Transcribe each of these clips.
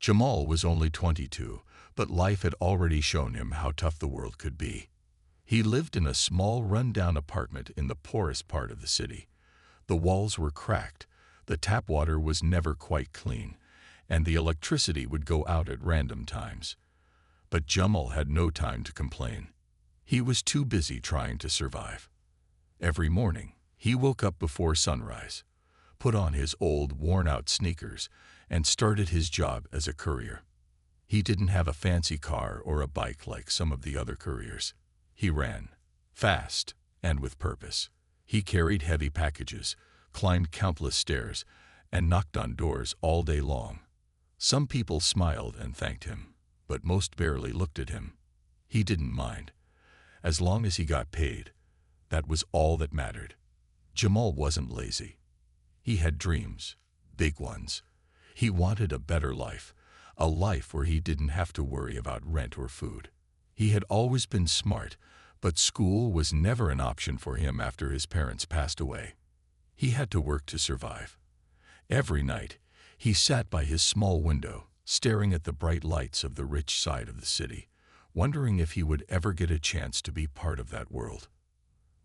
Jamal was only 22, but life had already shown him how tough the world could be. He lived in a small, run-down apartment in the poorest part of the city. The walls were cracked, the tap water was never quite clean, and the electricity would go out at random times. But Jamal had no time to complain. He was too busy trying to survive. Every morning, he woke up before sunrise, put on his old, worn-out sneakers, and started his job as a courier. He didn't have a fancy car or a bike like some of the other couriers. He ran, fast, and with purpose. He carried heavy packages, climbed countless stairs, and knocked on doors all day long. Some people smiled and thanked him, but most barely looked at him. He didn't mind. As long as he got paid, that was all that mattered. Jamal wasn't lazy. He had dreams, big ones. He wanted a better life, a life where he didn't have to worry about rent or food. He had always been smart, but school was never an option for him after his parents passed away. He had to work to survive. Every night, he sat by his small window, staring at the bright lights of the rich side of the city, wondering if he would ever get a chance to be part of that world.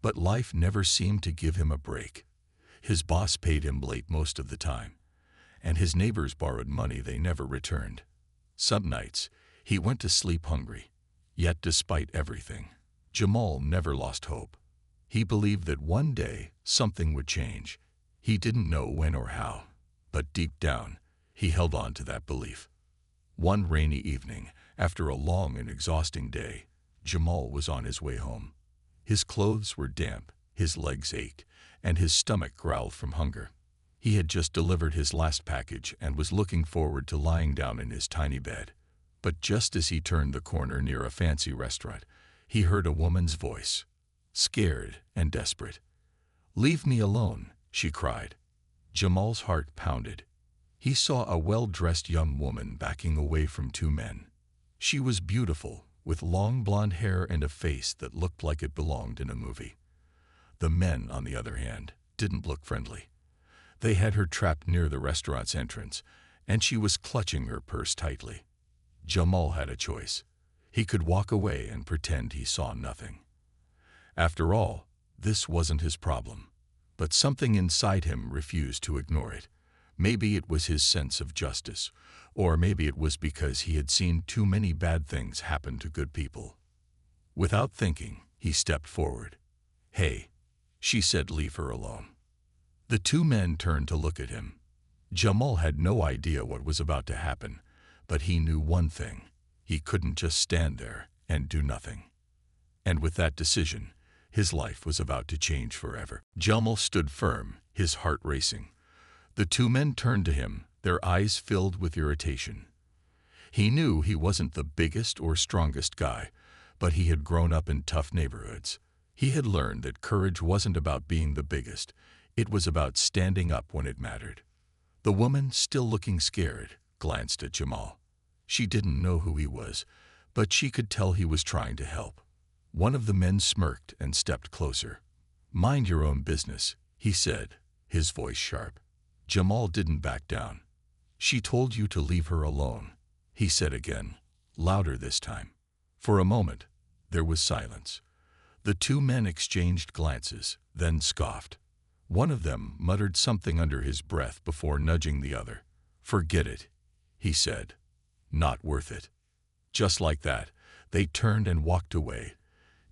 But life never seemed to give him a break. His boss paid him late most of the time, and his neighbors borrowed money they never returned. Some nights, he went to sleep hungry. Yet despite everything, Jamal never lost hope. He believed that one day something would change. He didn't know when or how, but deep down, he held on to that belief. One rainy evening, after a long and exhausting day, Jamal was on his way home. His clothes were damp, his legs ached, and his stomach growled from hunger. He had just delivered his last package and was looking forward to lying down in his tiny bed. But just as he turned the corner near a fancy restaurant, he heard a woman's voice, scared and desperate. "Leave me alone," she cried. Jamal's heart pounded. He saw a well-dressed young woman backing away from two men. She was beautiful, with long blonde hair and a face that looked like it belonged in a movie. The men, on the other hand, didn't look friendly. They had her trapped near the restaurant's entrance, and she was clutching her purse tightly. Jamal had a choice. He could walk away and pretend he saw nothing. After all, this wasn't his problem. But something inside him refused to ignore it. Maybe it was his sense of justice, or maybe it was because he had seen too many bad things happen to good people. Without thinking, he stepped forward. "Hey," she said, "leave her alone." The two men turned to look at him. Jamal had no idea what was about to happen, but he knew one thing. He couldn't just stand there and do nothing. And with that decision, his life was about to change forever. Jamal stood firm, his heart racing. The two men turned to him, their eyes filled with irritation. He knew he wasn't the biggest or strongest guy, but he had grown up in tough neighborhoods. He had learned that courage wasn't about being the biggest. It was about standing up when it mattered. The woman, still looking scared, glanced at Jamal. She didn't know who he was, but she could tell he was trying to help. One of the men smirked and stepped closer. "Mind your own business," he said, his voice sharp. Jamal didn't back down. "She told you to leave her alone," he said again, louder this time. For a moment, there was silence. The two men exchanged glances, then scoffed. One of them muttered something under his breath before nudging the other. "Forget it," he said. "Not worth it." Just like that, they turned and walked away,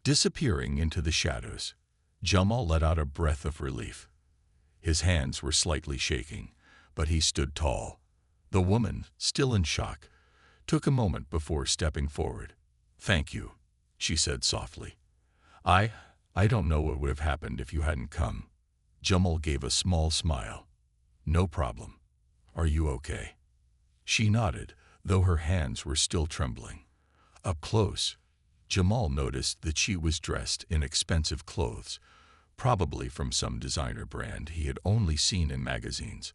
disappearing into the shadows. Jamal let out a breath of relief. His hands were slightly shaking, but he stood tall. The woman, still in shock, took a moment before stepping forward. "Thank you," she said softly. I don't know what would have happened if you hadn't come." Jamal gave a small smile. "No problem. Are you okay?" She nodded, though her hands were still trembling. Up close, Jamal noticed that she was dressed in expensive clothes, probably from some designer brand he had only seen in magazines.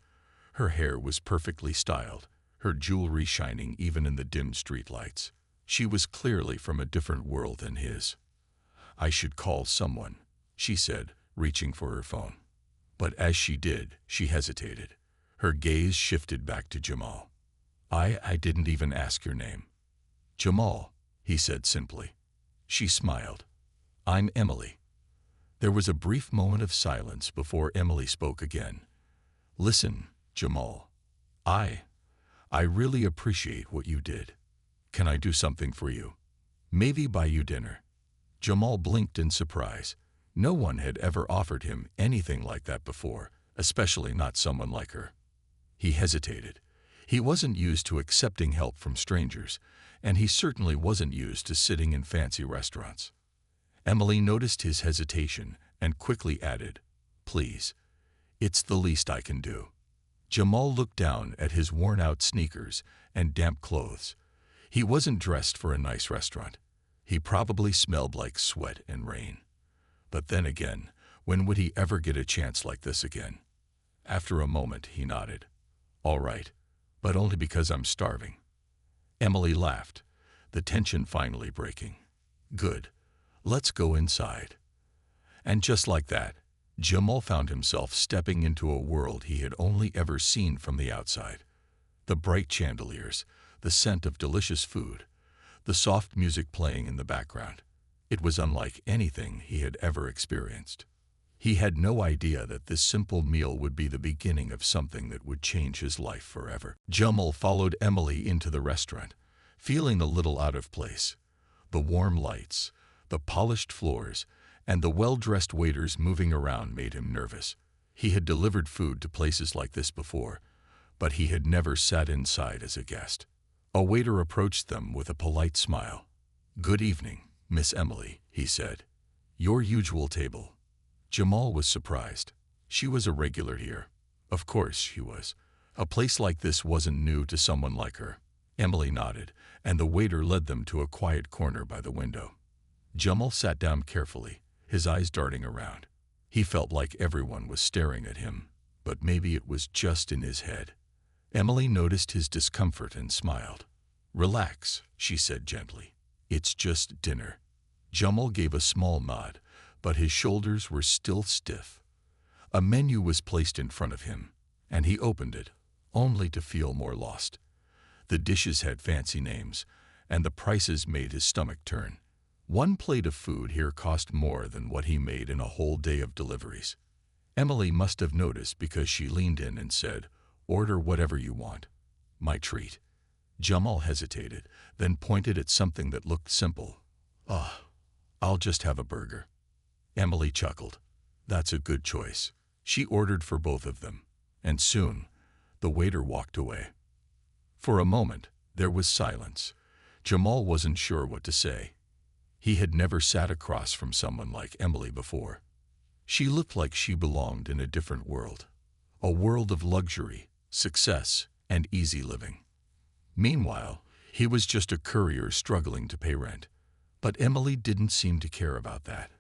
Her hair was perfectly styled, her jewelry shining even in the dim streetlights. She was clearly from a different world than his. "I should call someone," she said, reaching for her phone. But as she did, she hesitated. Her gaze shifted back to Jamal. I didn't even ask your name. Jamal, he said simply. She smiled. I'm Emily. There was a brief moment of silence before Emily spoke again. Listen, Jamal, I really appreciate what you did. Can I do something for you? Maybe buy you dinner. Jamal blinked in surprise. No one had ever offered him anything like that before, especially not someone like her. He hesitated. He wasn't used to accepting help from strangers, and he certainly wasn't used to sitting in fancy restaurants. Emily noticed his hesitation and quickly added, Please, it's the least I can do. Jamal looked down at his worn-out sneakers and damp clothes. He wasn't dressed for a nice restaurant. He probably smelled like sweat and rain. But then again, when would he ever get a chance like this again? After a moment, he nodded. All right, but only because I'm starving. Emily laughed, the tension finally breaking. Good, let's go inside. And just like that, Jamal found himself stepping into a world he had only ever seen from the outside. The bright chandeliers, the scent of delicious food, the soft music playing in the background. It was unlike anything he had ever experienced. He had no idea that this simple meal would be the beginning of something that would change his life forever. Jamal followed Emily into the restaurant, feeling a little out of place. The warm lights, the polished floors, and the well-dressed waiters moving around made him nervous. He had delivered food to places like this before, but he had never sat inside as a guest. A waiter approached them with a polite smile. Good evening, Miss Emily, he said. Your usual table. Jamal was surprised. She was a regular here. Of course she was. A place like this wasn't new to someone like her. Emily nodded, and the waiter led them to a quiet corner by the window. Jamal sat down carefully, his eyes darting around. He felt like everyone was staring at him, but maybe it was just in his head. Emily noticed his discomfort and smiled. Relax, she said gently. It's just dinner. Jamal gave a small nod, but his shoulders were still stiff. A menu was placed in front of him, and he opened it, only to feel more lost. The dishes had fancy names, and the prices made his stomach turn. One plate of food here cost more than what he made in a whole day of deliveries. Emily must have noticed because she leaned in and said, Order whatever you want. My treat. Jamal hesitated, then pointed at something that looked simple. I'll just have a burger. Emily chuckled. That's a good choice. She ordered for both of them, and soon the waiter walked away. For a moment, there was silence. Jamal wasn't sure what to say. He had never sat across from someone like Emily before. She looked like she belonged in a different world, a world of luxury, success, and easy living. Meanwhile, he was just a courier struggling to pay rent. But Emily didn't seem to care about that.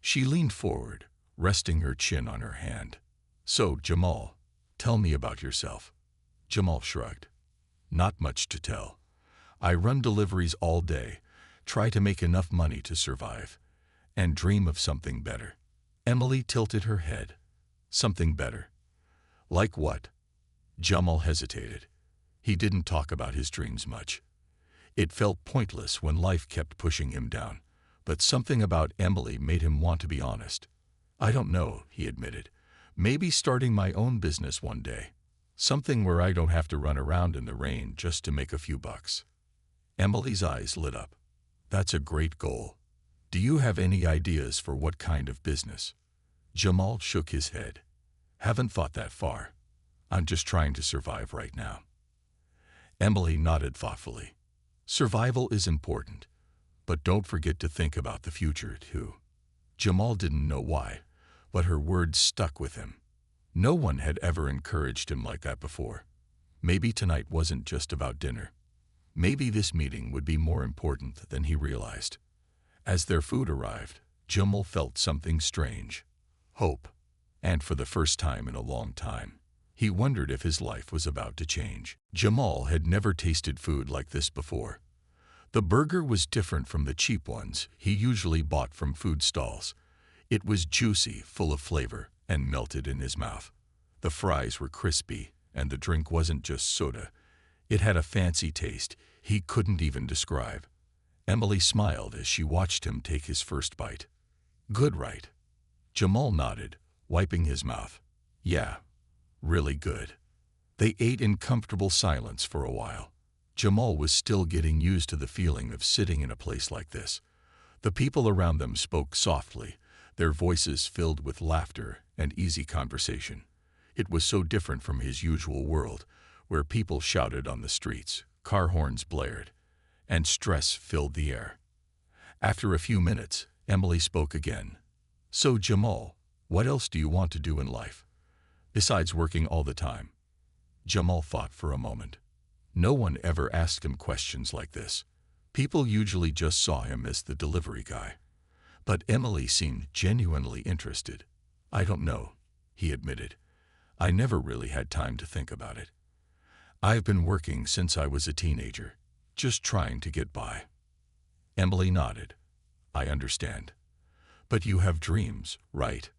She leaned forward, resting her chin on her hand. So, Jamal, tell me about yourself. Jamal shrugged. Not much to tell. I run deliveries all day, try to make enough money to survive, and dream of something better. Emily tilted her head. Something better. Like what? Jamal hesitated. He didn't talk about his dreams much. It felt pointless when life kept pushing him down, but something about Emily made him want to be honest. I don't know, he admitted. Maybe starting my own business one day. Something where I don't have to run around in the rain just to make a few bucks. Emily's eyes lit up. That's a great goal. Do you have any ideas for what kind of business? Jamal shook his head. Haven't thought that far. I'm just trying to survive right now. Emily nodded thoughtfully. Survival is important, but don't forget to think about the future, too. Jamal didn't know why, but her words stuck with him. No one had ever encouraged him like that before. Maybe tonight wasn't just about dinner. Maybe this meeting would be more important than he realized. As their food arrived, Jamal felt something strange. Hope. And for the first time in a long time, he wondered if his life was about to change. Jamal had never tasted food like this before. The burger was different from the cheap ones he usually bought from food stalls. It was juicy, full of flavor, and melted in his mouth. The fries were crispy, and the drink wasn't just soda. It had a fancy taste he couldn't even describe. Emily smiled as she watched him take his first bite. Good, right? Jamal nodded, wiping his mouth. Yeah, really good. They ate in comfortable silence for a while. Jamal was still getting used to the feeling of sitting in a place like this. The people around them spoke softly, their voices filled with laughter and easy conversation. It was so different from his usual world, where people shouted on the streets, car horns blared, and stress filled the air. After a few minutes, Emily spoke again. So, Jamal, what else do you want to do in life, besides working all the time? Jamal thought for a moment. No one ever asked him questions like this. People usually just saw him as the delivery guy. But Emily seemed genuinely interested. I don't know, he admitted. I never really had time to think about it. I've been working since I was a teenager, just trying to get by. Emily nodded. I understand. But you have dreams, right?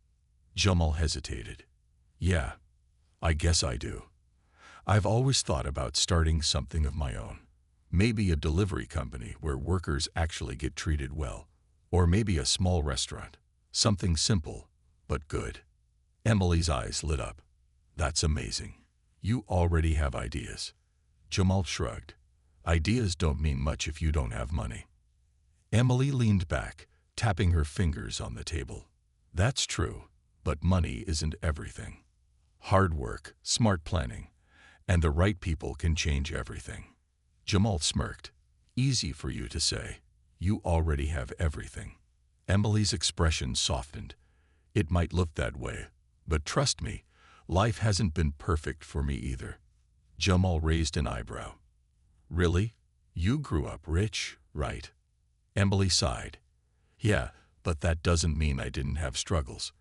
Jamal hesitated. Yeah, I guess I do. I've always thought about starting something of my own. Maybe a delivery company where workers actually get treated well. Or maybe a small restaurant. Something simple, but good. Emily's eyes lit up. That's amazing. You already have ideas. Jamal shrugged. Ideas don't mean much if you don't have money. Emily leaned back, tapping her fingers on the table. That's true, but money isn't everything. Hard work, smart planning, and the right people can change everything. Jamal smirked. Easy for you to say. You already have everything. Emily's expression softened. It might look that way, but trust me, life hasn't been perfect for me either. Jamal raised an eyebrow. Really? You grew up rich, right? Emily sighed. Yeah, but that doesn't mean I didn't have struggles.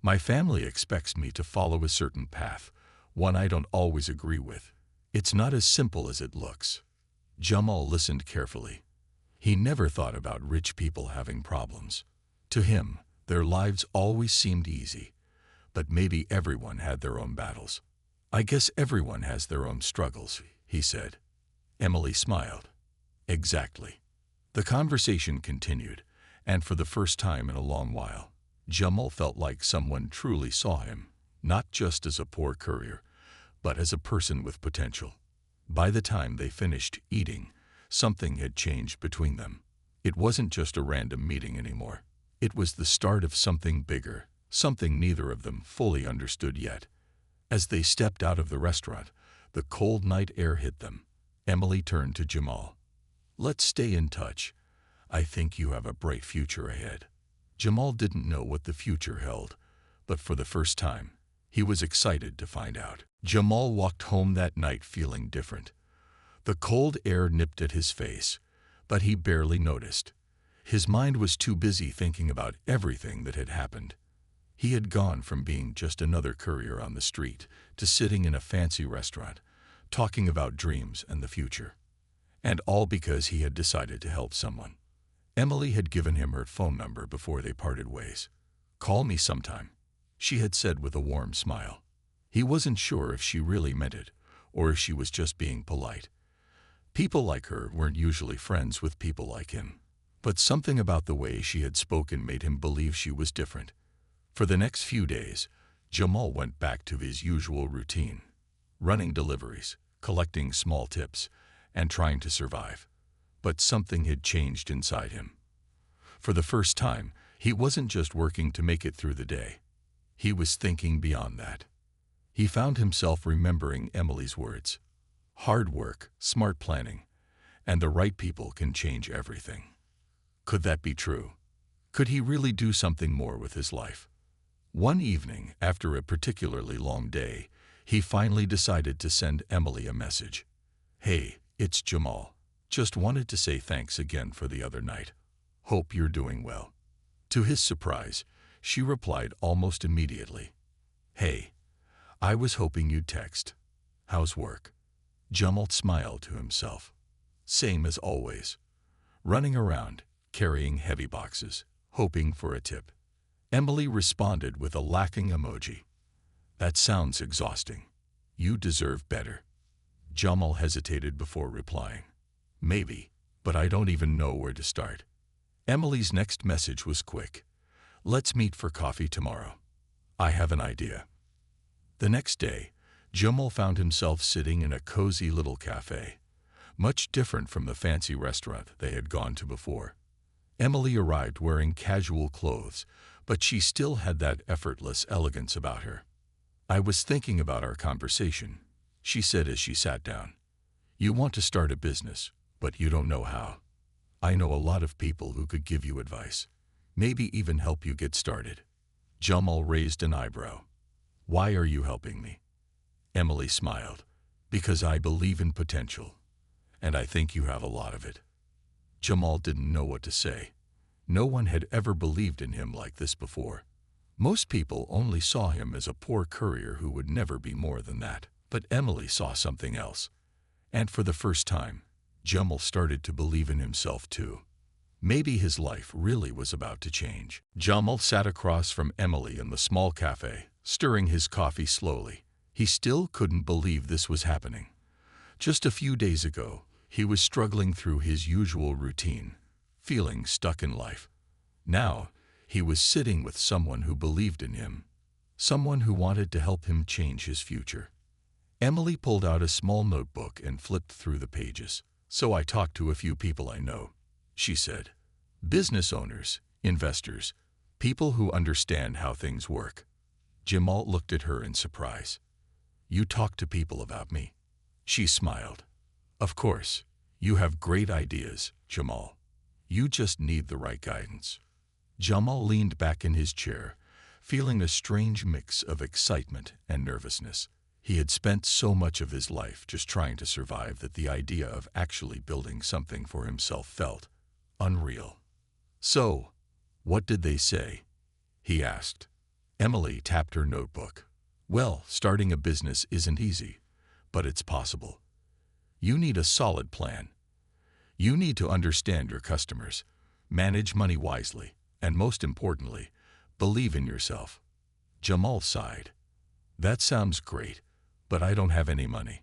My family expects me to follow a certain path, one I don't always agree with. It's not as simple as it looks. Jamal listened carefully. He never thought about rich people having problems. To him, their lives always seemed easy. But maybe everyone had their own battles. I guess everyone has their own struggles, he said. Emily smiled. Exactly. The conversation continued, and for the first time in a long while, Jamal felt like someone truly saw him, not just as a poor courier, but as a person with potential. By the time they finished eating, something had changed between them. It wasn't just a random meeting anymore. It was the start of something bigger, something neither of them fully understood yet. As they stepped out of the restaurant, the cold night air hit them. Emily turned to Jamal. Let's stay in touch. I think you have a bright future ahead. Jamal didn't know what the future held, but for the first time, he was excited to find out. Jamal walked home that night feeling different. The cold air nipped at his face, but he barely noticed. His mind was too busy thinking about everything that had happened. He had gone from being just another courier on the street to sitting in a fancy restaurant, talking about dreams and the future. And all because he had decided to help someone. Emily had given him her phone number before they parted ways. Call me sometime, she had said with a warm smile. He wasn't sure if she really meant it, or if she was just being polite. People like her weren't usually friends with people like him. But something about the way she had spoken made him believe she was different. For the next few days, Jamal went back to his usual routine, running deliveries, collecting small tips, and trying to survive. But something had changed inside him. For the first time, he wasn't just working to make it through the day. He was thinking beyond that. He found himself remembering Emily's words. Hard work, smart planning, and the right people can change everything. Could that be true? Could he really do something more with his life? One evening, after a particularly long day, he finally decided to send Emily a message. Hey, it's Jamal. Just wanted to say thanks again for the other night. Hope you're doing well. To his surprise, she replied almost immediately. Hey, I was hoping you'd text. How's work? Jamal smiled to himself. Same as always. Running around, carrying heavy boxes, hoping for a tip. Emily responded with a laughing emoji. That sounds exhausting. You deserve better. Jamal hesitated before replying. Maybe, but I don't even know where to start. Emily's next message was quick. Let's meet for coffee tomorrow. I have an idea. The next day, Jamal found himself sitting in a cozy little cafe, much different from the fancy restaurant they had gone to before. Emily arrived wearing casual clothes, but she still had that effortless elegance about her. I was thinking about our conversation, she said as she sat down. You want to start a business, but you don't know how. I know a lot of people who could give you advice, maybe even help you get started. Jamal raised an eyebrow. Why are you helping me? Emily smiled. Because I believe in potential, and I think you have a lot of it. Jamal didn't know what to say. No one had ever believed in him like this before. Most people only saw him as a poor courier who would never be more than that. But Emily saw something else. And for the first time, Jamal started to believe in himself too. Maybe his life really was about to change. Jamal sat across from Emily in the small cafe, stirring his coffee slowly. He still couldn't believe this was happening. Just a few days ago, he was struggling through his usual routine, feeling stuck in life. Now, he was sitting with someone who believed in him, someone who wanted to help him change his future. Emily pulled out a small notebook and flipped through the pages. So I talked to a few people I know, she said. Business owners, investors, people who understand how things work. Jamal looked at her in surprise. You talk to people about me? She smiled. Of course, you have great ideas, Jamal. You just need the right guidance. Jamal leaned back in his chair, feeling a strange mix of excitement and nervousness. He had spent so much of his life just trying to survive that the idea of actually building something for himself felt unreal. So, what did they say? He asked. Emily tapped her notebook. Well, starting a business isn't easy, but it's possible. You need a solid plan. You need to understand your customers, manage money wisely, and most importantly, believe in yourself. Jamal sighed. That sounds great, but I don't have any money.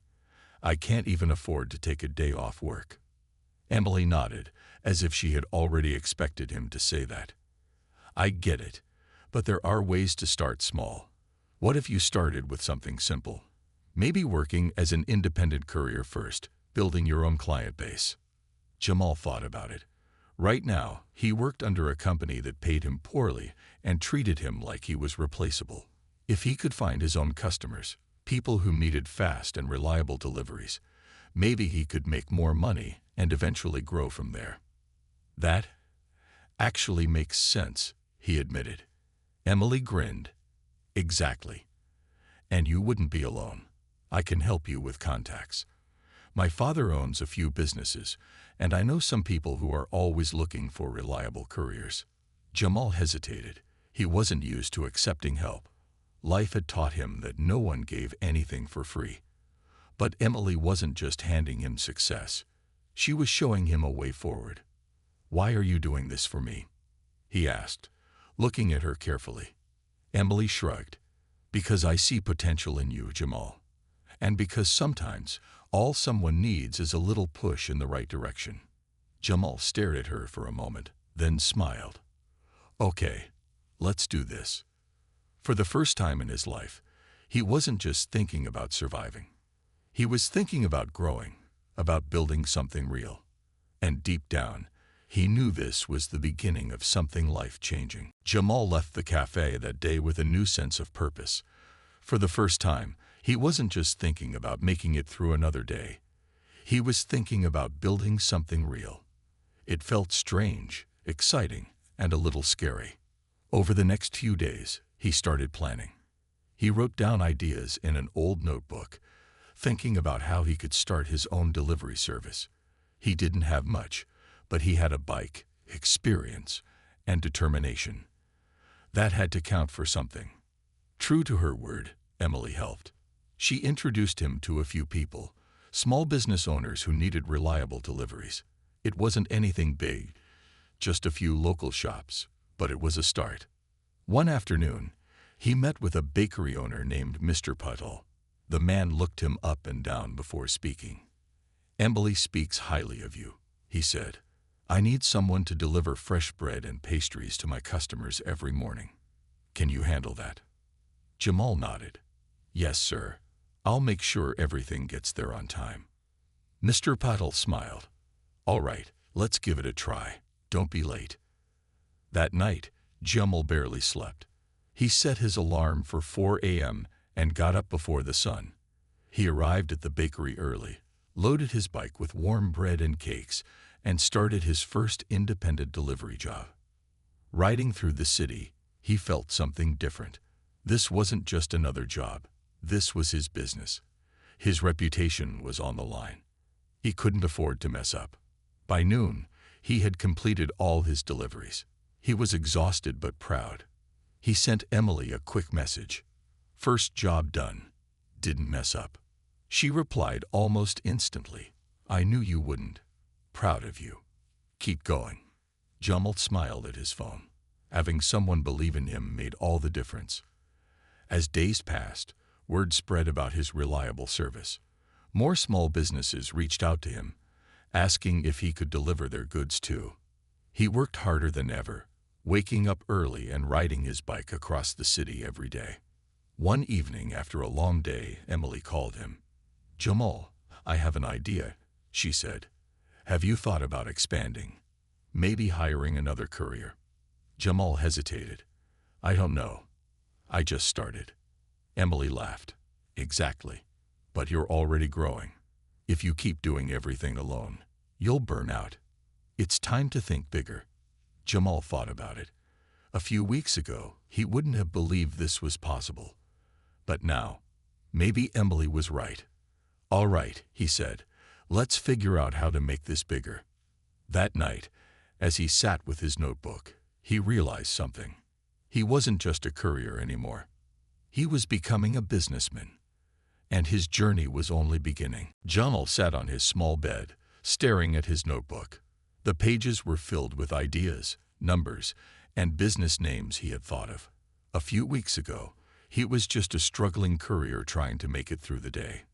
I can't even afford to take a day off work. Emily nodded, as if she had already expected him to say that. I get it, but there are ways to start small. What if you started with something simple? Maybe working as an independent courier first, building your own client base. Jamal thought about it. Right now, he worked under a company that paid him poorly and treated him like he was replaceable. If he could find his own customers, people who needed fast and reliable deliveries, maybe he could make more money and eventually grow from there. That actually makes sense, he admitted. Emily grinned. Exactly. And you wouldn't be alone. I can help you with contacts. My father owns a few businesses, and I know some people who are always looking for reliable couriers. Jamal hesitated. He wasn't used to accepting help. Life had taught him that no one gave anything for free. But Emily wasn't just handing him success. She was showing him a way forward. Why are you doing this for me? He asked, looking at her carefully. Emily shrugged. Because I see potential in you, Jamal. And because sometimes all someone needs is a little push in the right direction. Jamal stared at her for a moment, then smiled. Okay, let's do this. For the first time in his life, he wasn't just thinking about surviving. He was thinking about growing, about building something real. And deep down, he knew this was the beginning of something life-changing. Jamal left the cafe that day with a new sense of purpose. For the first time, he wasn't just thinking about making it through another day. He was thinking about building something real. It felt strange, exciting, and a little scary. Over the next few days, he started planning. He wrote down ideas in an old notebook, thinking about how he could start his own delivery service. He didn't have much, but he had a bike, experience, and determination. That had to count for something. True to her word, Emily helped. She introduced him to a few people, small business owners who needed reliable deliveries. It wasn't anything big, just a few local shops, but it was a start. One afternoon, he met with a bakery owner named Mr. Puddle. The man looked him up and down before speaking. "Emily speaks highly of you," he said. "I need someone to deliver fresh bread and pastries to my customers every morning. Can you handle that?" Jamal nodded. "Yes, sir. I'll make sure everything gets there on time." Mr. Patel smiled. "All right, let's give it a try. Don't be late." That night, Jamal barely slept. He set his alarm for 4 a.m. and got up before the sun. He arrived at the bakery early, loaded his bike with warm bread and cakes, and started his first independent delivery job. Riding through the city, he felt something different. This wasn't just another job. This was his business. His reputation was on the line. He couldn't afford to mess up. By noon, he had completed all his deliveries. He was exhausted but proud. He sent Emily a quick message. "First job done. Didn't mess up." She replied almost instantly. "I knew you wouldn't. Proud of you. Keep going." Jamal smiled at his phone. Having someone believe in him made all the difference. As days passed, word spread about his reliable service. More small businesses reached out to him, asking if he could deliver their goods too. He worked harder than ever, waking up early and riding his bike across the city every day. One evening after a long day, Emily called him. "Jamal, I have an idea," she said. "Have you thought about expanding? Maybe hiring another courier?" Jamal hesitated. "I don't know. I just started." Emily laughed. "Exactly. But you're already growing. If you keep doing everything alone, you'll burn out. It's time to think bigger." Jamal thought about it. A few weeks ago, he wouldn't have believed this was possible. But now, maybe Emily was right. "All right," he said. "Let's figure out how to make this bigger." That night, as he sat with his notebook, he realized something. He wasn't just a courier anymore. He was becoming a businessman. And his journey was only beginning. Jamal sat on his small bed, staring at his notebook. The pages were filled with ideas, numbers, and business names he had thought of. A few weeks ago, he was just a struggling courier trying to make it through the day.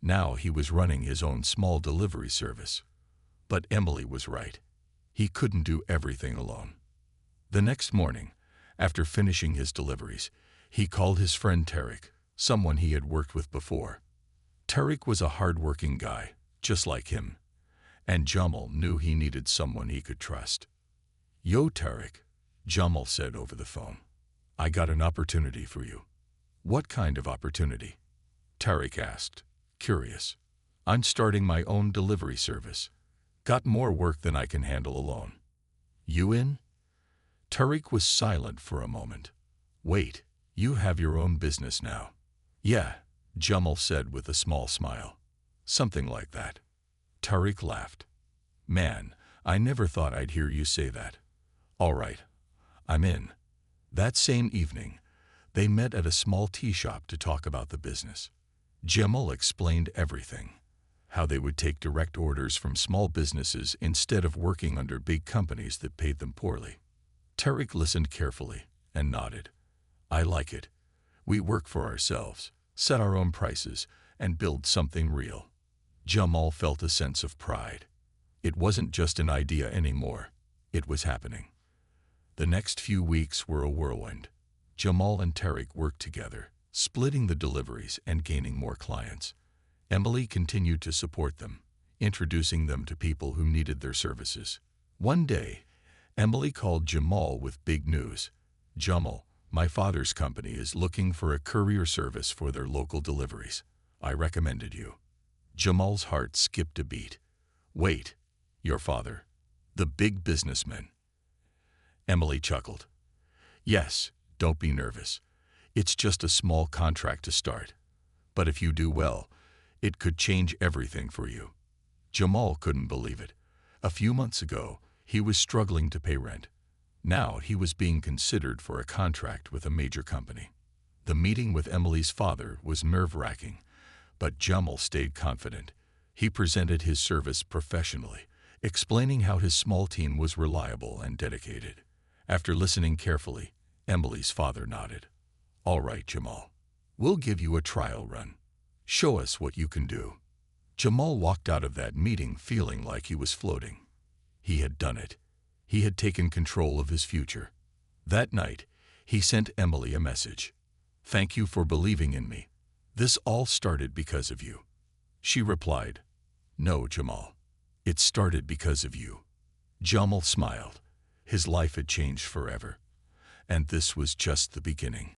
Now he was running his own small delivery service. But Emily was right. He couldn't do everything alone. The next morning, after finishing his deliveries, he called his friend Tariq, someone he had worked with before. Tariq was a hard-working guy, just like him, and Jamal knew he needed someone he could trust. "Yo, Tariq," Jamal said over the phone. "I got an opportunity for you." "What kind of opportunity?" Tariq asked, curious. "I'm starting my own delivery service. Got more work than I can handle alone." "You in?" Tariq was silent for a moment. "Wait, you have your own business now?" "Yeah," Jamal said with a small smile. "Something like that." Tariq laughed. "Man, I never thought I'd hear you say that. All right, I'm in." That same evening, they met at a small tea shop to talk about the business. Jamal explained everything. How they would take direct orders from small businesses instead of working under big companies that paid them poorly. Tariq listened carefully and nodded. "I like it. We work for ourselves, set our own prices, and build something real." Jamal felt a sense of pride. It wasn't just an idea anymore. It was happening. The next few weeks were a whirlwind. Jamal and Tariq worked together, splitting the deliveries and gaining more clients. Emily continued to support them, introducing them to people who needed their services. One day, Emily called Jamal with big news. "Jamal, my father's company is looking for a courier service for their local deliveries. I recommended you." Jamal's heart skipped a beat. "Wait, your father? The big businessman?" Emily chuckled. "Yes, don't be nervous. It's just a small contract to start. But if you do well, it could change everything for you." Jamal couldn't believe it. A few months ago, he was struggling to pay rent. Now he was being considered for a contract with a major company. The meeting with Emily's father was nerve-wracking, but Jamal stayed confident. He presented his service professionally, explaining how his small team was reliable and dedicated. After listening carefully, Emily's father nodded. "All right, Jamal. We'll give you a trial run. Show us what you can do. Jamal walked out of that meeting feeling like he was floating. He had done it. He had taken control of his future. That night, he sent Emily a message. "Thank you for believing in me. This all started because of you." She replied, "No, Jamal. It started because of you." Jamal smiled. His life had changed forever. And this was just the beginning.